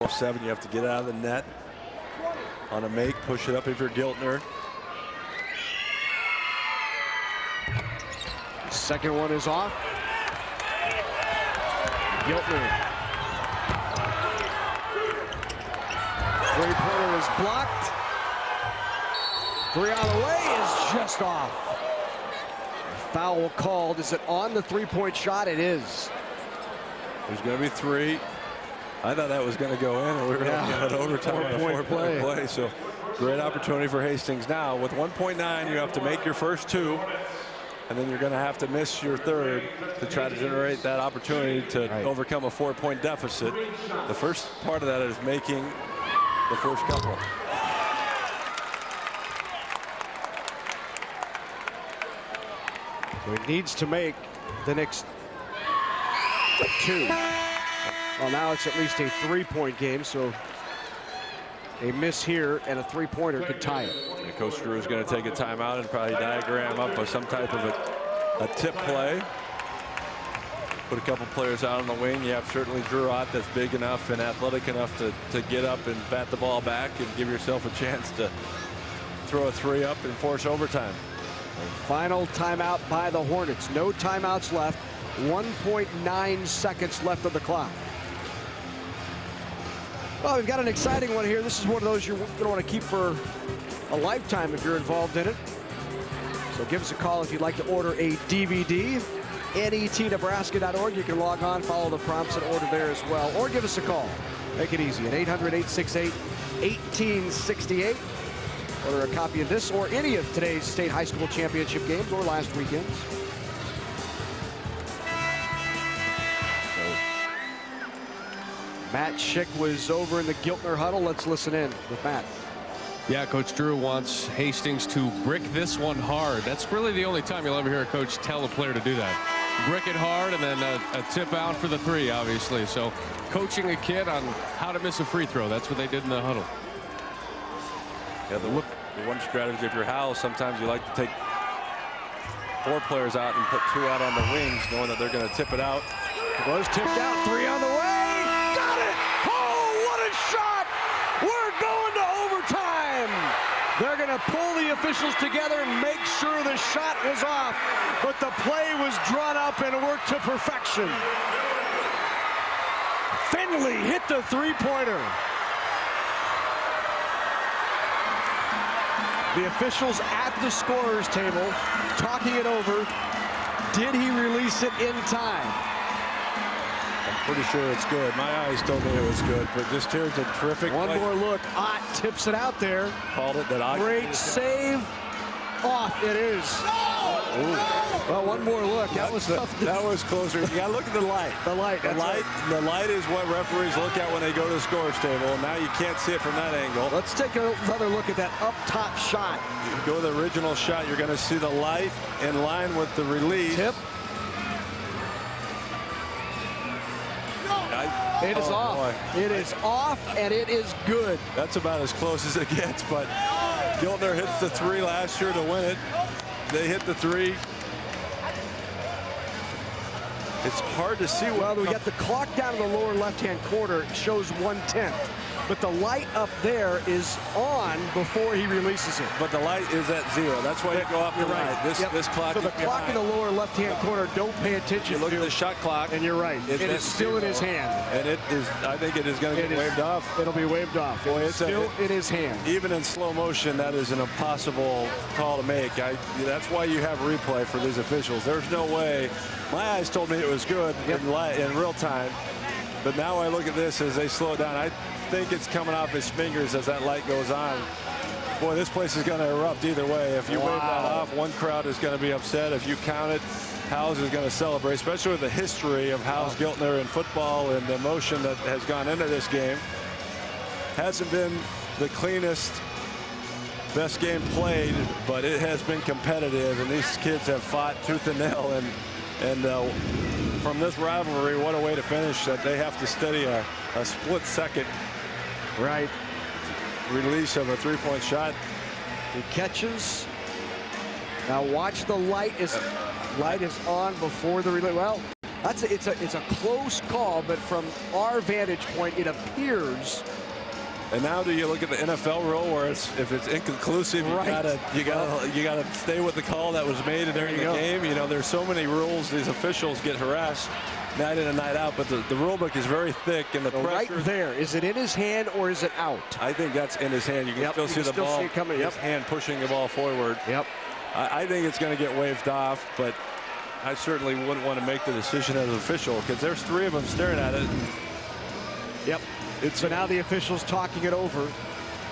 7, you have to get out of the net on a make, push it up if you're Giltner. Second one is off. Giltner. Three-pointer is blocked. Three on the way is just off. Foul called. Is it on the three-point shot? It is. There's going to be 3. I thought that was going to go in, and we were looking at overtime on a 4-point play. So great opportunity for Hastings now. With 1.9, you have to make your first 2, and then you're going to have to miss your third to try to generate that opportunity to overcome a 4-point deficit. The first part of that is making the first couple. So he needs to make the next 2. Well, now it's at least a 3-point game, so a miss here and a 3-pointer could tie it. And Coach Drew is going to take a timeout and probably diagram up some type of a tip play. Put a couple players out on the wing. You have certainly Drew out that's big enough and athletic enough to get up and bat the ball back and give yourself a chance to throw a 3 up and force overtime. Final timeout by the Hornets. No timeouts left. 1.9 seconds left of the clock. Well, we've got an exciting one here. This is one of those you're going to want to keep for a lifetime if you're involved in it. So give us a call if you'd like to order a DVD. NETnebraska.org. You can log on, follow the prompts, and order there as well. Or give us a call. Make it easy at 800-868-1868. Order a copy of this or any of today's state high school championship games or last weekend's. Matt Schick was over in the Giltner huddle. Let's listen in with Matt. Yeah, Coach Drew wants Hastings to brick this one hard. That's really the only time you'll ever hear a coach tell a player to do that. Brick it hard and then a tip out for the 3, obviously. So coaching a kid on how to miss a free throw. That's what they did in the huddle. Yeah, the one strategy if you're Howells, sometimes you like to take 4 players out and put 2 out on the wings, knowing that they're going to tip it out. It was tipped out. 3 on the way. Got it! Oh, what a shot! We're going to overtime. They're going to pull the officials together and make sure the shot was off, but the play was drawn up and worked to perfection. Finley hit the 3-pointer. The officials at the scorer's table talking it over. Did he release it in time? I'm pretty sure it's good. My eyes told me it was good, but just here's a terrific One play. more look. Ott tips it out there. Called it that. Great save. Off it is. Ooh. Well, one more look. That was tough. That was closer. You got to look at the light. The light. The light is what referees look at when they go to the scorer's table. Now you can't see it from that angle. Let's take another look at that up top shot. You go to the original shot. You're going to see the light in line with the release. Tip. It is off. Boy. It is off, and it is good. That's about as close as it gets, but Giltner hits the 3 last year to win it. They hit the 3. It's hard to see. Well, we got the clock down in the lower left-hand corner. It shows 1/10. But the light up there is on before he releases it. But the light is at 0. That's why you go off the light. This clock. So the clock in the lower left-hand corner, don't pay attention. You look at the shot clock, and you're right. It is still in his hand. And it is. I think it is going to get waved off. It'll be waved off. Boy, it's still in his hand. Even in slow motion, that is an impossible call to make. That's why you have replay for these officials. There's no way. My eyes told me it was good in real time. But now I look at this as they slow it down. I think it's coming off his fingers as that light goes on. Boy, this place is going to erupt either way. If you wave that off, one crowd is going to be upset. If you count it, Howells is going to celebrate, especially with the history of Howells Giltner in football and the emotion that has gone into this game. Hasn't been the cleanest, best game played, but it has been competitive, and these kids have fought tooth and nail. And from this rivalry, what a way to finish, that they have to study a split second release of a 3-point shot. He catches. Now watch the light is on before the release. Well, It's a close call, but from our vantage point, it appears. And now do you look at the NFL rule where if it's inconclusive, you gotta stay with the call that was made during the game. You know, there's so many rules. These officials get harassed night in and night out, but the rule book is very thick, and the pressure. Right there, is it in his hand or is it out? I think that's in his hand. You can still see the ball coming. His hand pushing the ball forward. Yep. I think it's going to get waved off, but I certainly wouldn't want to make the decision as an official because there's 3 of them staring at it. Yep. So now the officials talking it over.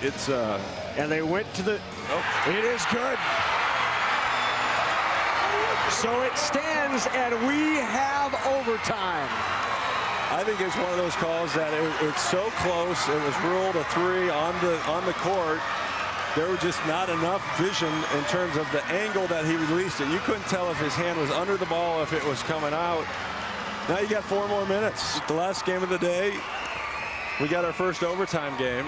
It's and they went to the. Oh, it is good. So it stands, and we have overtime. I think it's one of those calls that it's so close. It was ruled a 3 on the court. There was just not enough vision in terms of the angle that he released it. You couldn't tell if his hand was under the ball, if it was coming out. Now you got 4 more minutes. The last game of the day. We got our first overtime game.